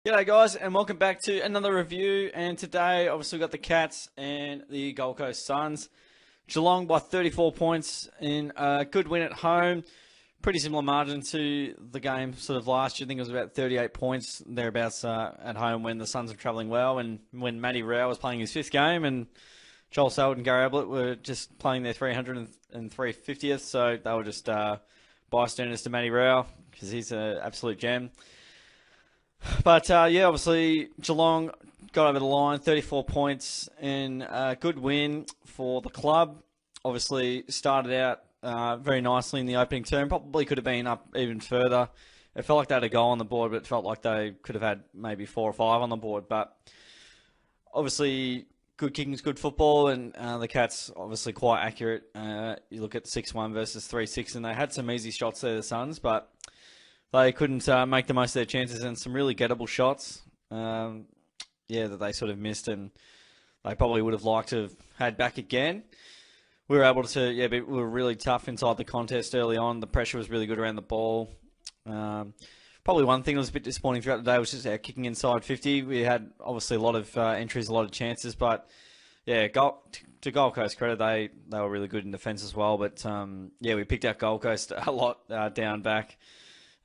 G'day guys, and welcome back to another review. And today, obviously, we've got the Cats and the Gold Coast Suns. Geelong by 34 points in a good win at home. Pretty similar margin to the game sort of last year. I think it was about 38 points thereabouts at home when the Suns were travelling well, and when Matty Rowell was playing his fifth game, and Joel Selwood and Gary Ablett were just playing their 300th and 350th, so they were just bystanders to Matty Rowell because he's an absolute gem. But yeah, obviously Geelong got over the line, 34 points in a good win for the club. Obviously started out very nicely in the opening term. Probably could have been up even further. It felt like they had a goal on the board, but it felt like they could have had maybe 4 or 5 on the board. But obviously good kicking's good football, and the Cats obviously quite accurate. You look at 6-1 versus 3-6, and they had some easy shots there, the Suns, but they couldn't make the most of their chances, and some really gettable shots, that they sort of missed, and they probably would have liked to have had back again. We were able to, we were really tough inside the contest early on. The pressure was really good around the ball. Probably one thing that was a bit disappointing throughout the day was just our kicking inside 50. We had obviously a lot of entries, a lot of chances, but yeah, to Gold Coast credit, they were really good in defence as well. But we picked out Gold Coast a lot down back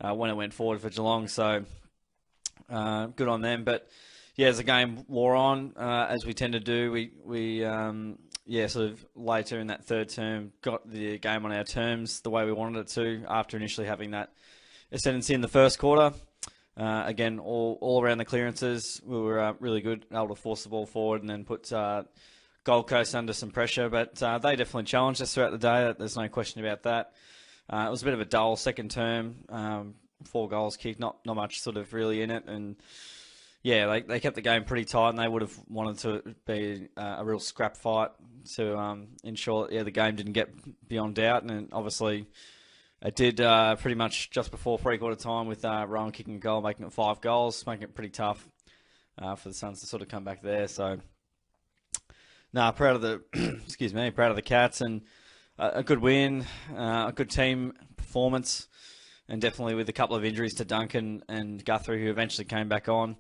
when it went forward for Geelong, so good on them. But yeah, as the game wore on, as we tend to do, we sort of later in that third term got the game on our terms the way we wanted it to, after initially having that ascendancy in the first quarter. Again, all around the clearances, we were really good, able to force the ball forward and then put Gold Coast under some pressure. But they definitely challenged us throughout the day. There's no question about that. It was a bit of a dull second term. 4 goals kicked, not much sort of really in it. And yeah, they kept the game pretty tight, and they would have wanted to be a real scrap fight to ensure that the game didn't get beyond doubt. And obviously it did pretty much just before three-quarter time, with Rowan kicking a goal, making it 5 goals, making it pretty tough for the Suns to sort of come back there. So, proud of the proud of the Cats, and a good win, a good team performance, and definitely with a couple of injuries to Duncan and Guthrie, who eventually came back on.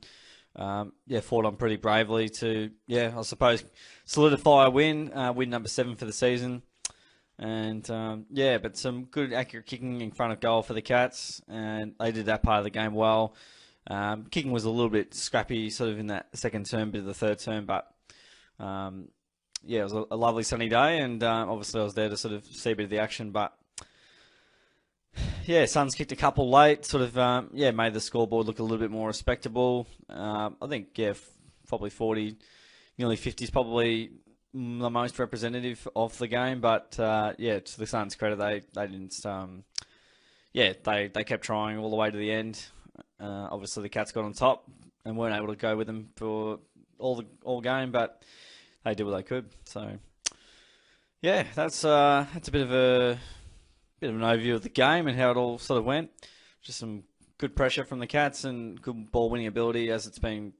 Fought on pretty bravely to, I suppose, solidify a win number 7 for the season. And but some good accurate kicking in front of goal for the Cats, and they did that part of the game well. Kicking was a little bit scrappy sort of in that second term, bit of the third term, but it was a lovely sunny day, and obviously I was there to sort of see a bit of the action. But Suns kicked a couple late, sort of made the scoreboard look a little bit more respectable. I think probably 40, nearly 50 is probably the most representative of the game. But to the Suns' credit, they didn't. They kept trying all the way to the end. Obviously the Cats got on top and weren't able to go with them for all game, but they did what they could. So that's a bit of an overview of the game and how it all sort of went. Just some good pressure from the Cats and good ball winning ability, as it's been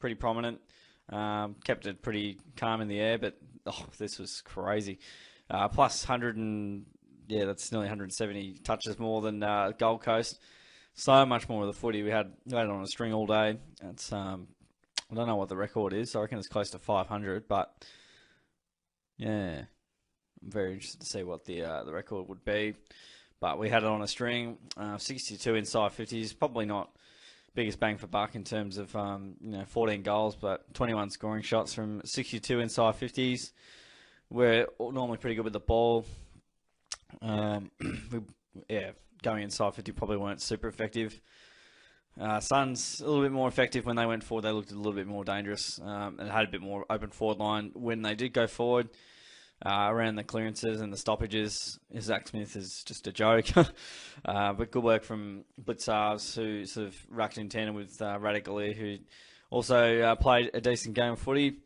pretty prominent. Kept it pretty calm in the air, but this was crazy. Plus 100 and that's nearly 170 touches more than Gold Coast. So much more of the footy. We had it on a string all day. It's I don't know what the record is. I reckon it's close to 500, but yeah, I'm very interested to see what the record would be. But we had it on a string. 62 inside 50s, probably not biggest bang for buck in terms of 14 goals, but 21 scoring shots from 62 inside 50s. We're normally pretty good with the ball. Going inside 50 probably weren't super effective. Suns a little bit more effective when they went forward. They looked a little bit more dangerous and had a bit more open forward line when they did go forward. Around the clearances and the stoppages, Zach Smith is just a joke. But good work from Blitzars, who sort of rucked in tandem with Radically, who also played a decent game of footy.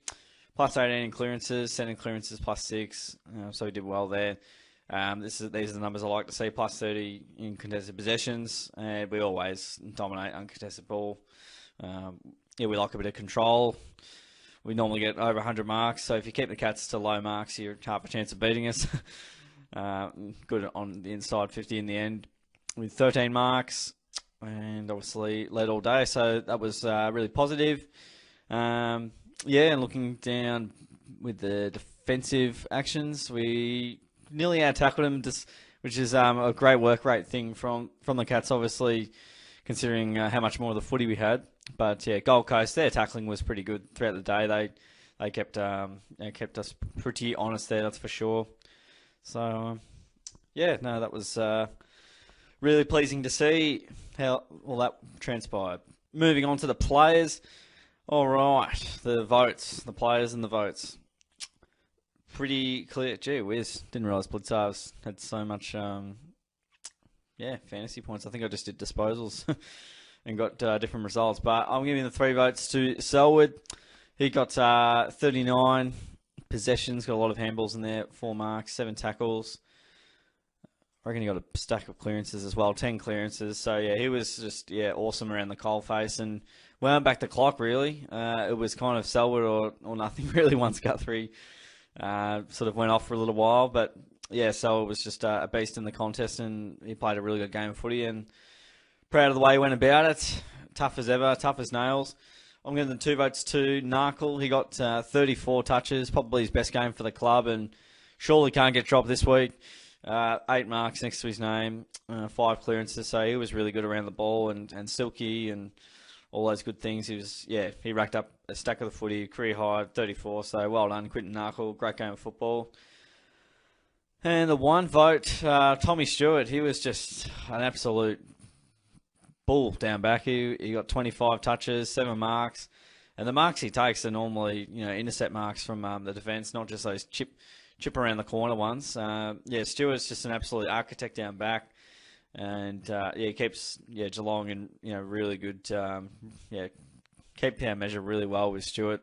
Plus 18 in clearances, 10 in clearances, plus 6. So he did well there. These are the numbers I like to see. Plus 30 in contested possessions, and we always dominate uncontested ball. We like a bit of control. We normally get over 100 marks, so if you keep the Cats to low marks, you're half a chance of beating us. Good on the inside 50 in the end. With 13 marks, and obviously led all day, so that was really positive. And looking down with the defensive actions, we nearly out-tackled them, which is a great work rate thing from the Cats, obviously, considering how much more of the footy we had. But yeah, Gold Coast, their tackling was pretty good throughout the day. They kept us pretty honest there, that's for sure. So that was really pleasing to see how all that transpired. Moving on to the players. All right, the players and the votes. Pretty clear. Gee whiz, didn't realise Blitzarves had so much, fantasy points. I think I just did disposals and got different results. But I'm giving the 3 votes to Selwood. He got 39 possessions, got a lot of handballs in there, 4 marks, 7 tackles. I reckon he got a stack of clearances as well, 10 clearances. So, yeah, he was just, awesome around the coalface. And wound back the clock, really. It was kind of Selwood or nothing, really, once Guthrie sort of went off for a little while. But, yeah, Selwood was just a beast in the contest, and he played a really good game of footy. And proud of the way he went about it. Tough as ever, tough as nails. I'm giving the 2 votes to Narkle. He got 34 touches, probably his best game for the club, and surely can't get dropped this week. 8 marks next to his name, 5 clearances, so he was really good around the ball and silky and all those good things. He racked up a stack of the footy, career high, 34, so well done, Quinton Narkle, great game of football. And the 1 vote, Tommy Stewart, he was just an absolute bull down back. He got 25 touches, 7 marks, and the marks he takes are normally, intercept marks from the defence, not just those chip around the corner ones. Stewart's just an absolute architect down back, and he keeps Geelong in really good. Keep our measure really well with Stewart,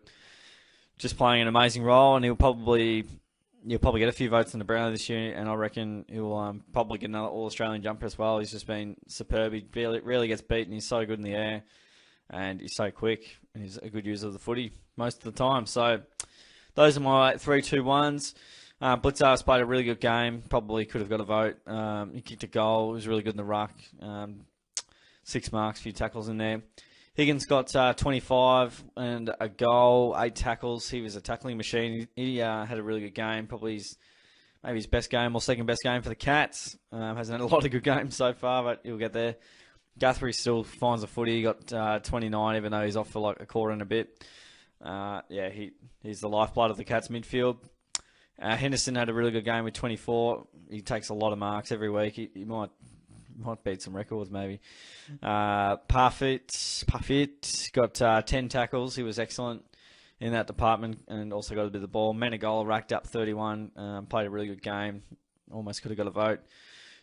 just playing an amazing role, and he'll probably get a few votes in the Brownlow this year, and I reckon he'll probably get another All-Australian jumper as well. He's just been superb. He rarely gets beaten. He's so good in the air, and he's so quick, and he's a good user of the footy most of the time. So those are my 3, 2, 1s. Blitzarves played a really good game. Probably could have got a vote. He kicked a goal. He was really good in the ruck. 6 marks, a few tackles in there. Higgins got 25 and a goal, 8 tackles. He was a tackling machine. He had a really good game. Probably maybe his best game or second best game for the Cats. Hasn't had a lot of good games so far, but he'll get there. Guthrie still finds the footy. He got 29, even though he's off for like a quarter and a bit. He's the lifeblood of the Cats midfield. Henderson had a really good game with 24. He takes a lot of marks every week. He might beat some records maybe. Parfit got 10 tackles. He was excellent in that department and also got a bit of the ball. Menegola racked up 31. Played a really good game. Almost could have got a vote.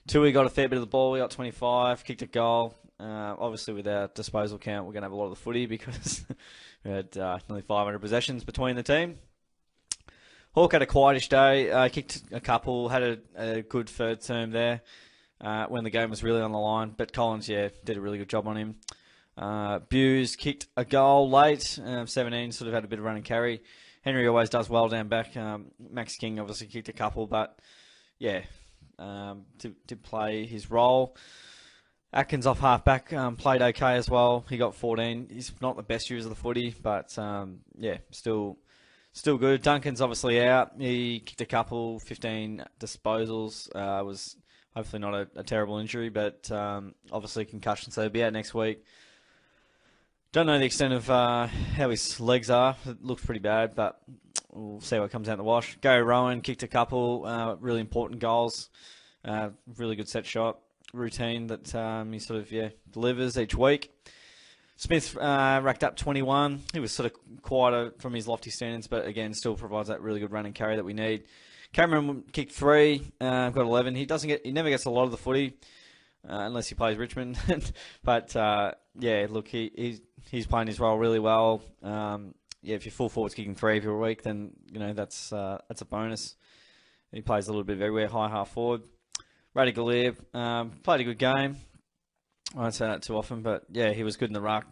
Tui got a fair bit of the ball. We got 25. Kicked a goal. Obviously, with our disposal count, we're going to have a lot of the footy because we had nearly 500 possessions between the team. Hawk had a quietish day, kicked a couple, had a good third term there when the game was really on the line. But Collins, did a really good job on him. Buse kicked a goal late, 17, sort of had a bit of run and carry. Henry always does well down back. Max King obviously kicked a couple, but to play his role. Atkins off half back played okay as well. He got 14. He's not the best user of the footy, but Still good. Duncan's obviously out. He kicked a couple, 15 disposals. Was hopefully not a terrible injury, but obviously concussion, so he'll be out next week. Don't know the extent of how his legs are. It looks pretty bad, but we'll see what comes out in the wash. Gary Rowan kicked a couple really important goals. Really good set shot routine that he sort of delivers each week. Smith racked up 21. He was sort of quieter from his lofty standards, but again, still provides that really good run and carry that we need. Cameron kicked 3, got 11. He never gets a lot of the footy unless he plays Richmond. But he's playing his role really well. If your full forward's kicking 3 every week, then that's a bonus. He plays a little bit of everywhere, high half forward. Rady Galib played a good game. I don't say that too often, but he was good in the ruck,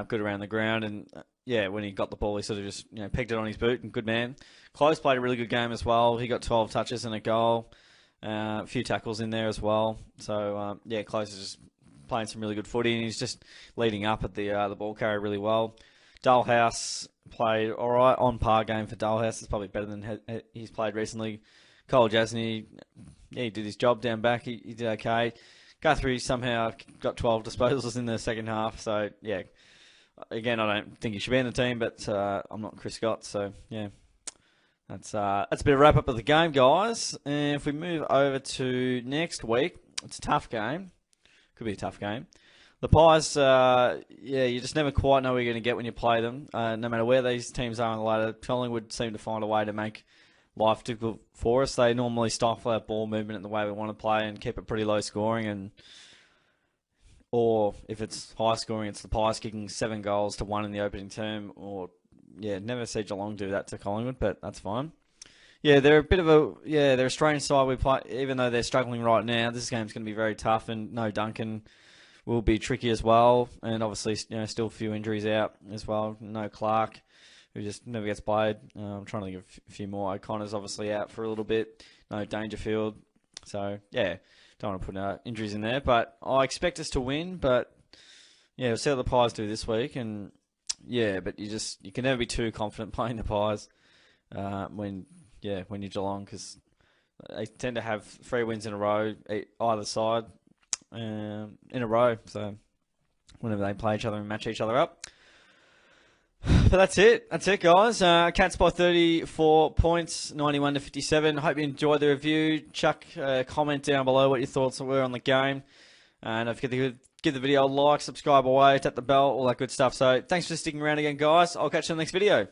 good around the ground, and when he got the ball, he sort of just pegged it on his boot, and good man. Close played a really good game as well. He got 12 touches and a goal, a few tackles in there as well. So Close is just playing some really good footy, and he's just leading up at the ball carrier really well. Dulhouse played all right, on par game for Dulhouse. It's probably better than he's played recently. Cole Jasny, yeah, he did his job down back. He did okay. Guthrie somehow got 12 disposals in the second half. So, yeah, again, I don't think he should be in the team, but I'm not Chris Scott. So, yeah, that's a bit of a wrap-up of the game, guys. And if we move over to next week, it's a tough game. Could be a tough game. The Pies, yeah, you just never quite know what you're going to get when you play them. No matter where these teams are on the ladder, Collingwood seem to find a way to make life difficult for us. They normally stifle our ball movement in the way we want to play and keep it pretty low scoring. Or if it's high scoring, it's the Pies kicking 7 goals to 1 in the opening term. Or, yeah, never see Geelong do that to Collingwood, but that's fine. Yeah, they're they're a strange side we play, even though they're struggling right now. This game's going to be very tough, and no Duncan will be tricky as well. And obviously, still a few injuries out as well. No Clark, who just never gets played. I'm trying to think of a few more. O'Connor's obviously out for a little bit. No Dangerfield. So, yeah, don't want to put injuries in there. But I expect us to win. But, yeah, we'll see how the Pies do this week. And, yeah, but you can never be too confident playing the Pies when you're Geelong, because they tend to have 3 wins in a row, either side, in a row. So, whenever they play each other and match each other up. But that's it. That's it, guys. Cats by 34 points, 91 to 57. Hope you enjoyed the review. Chuck a comment down below what your thoughts were on the game. And don't forget to give the video a like, subscribe away, tap the bell, all that good stuff. So thanks for sticking around again, guys. I'll catch you in the next video.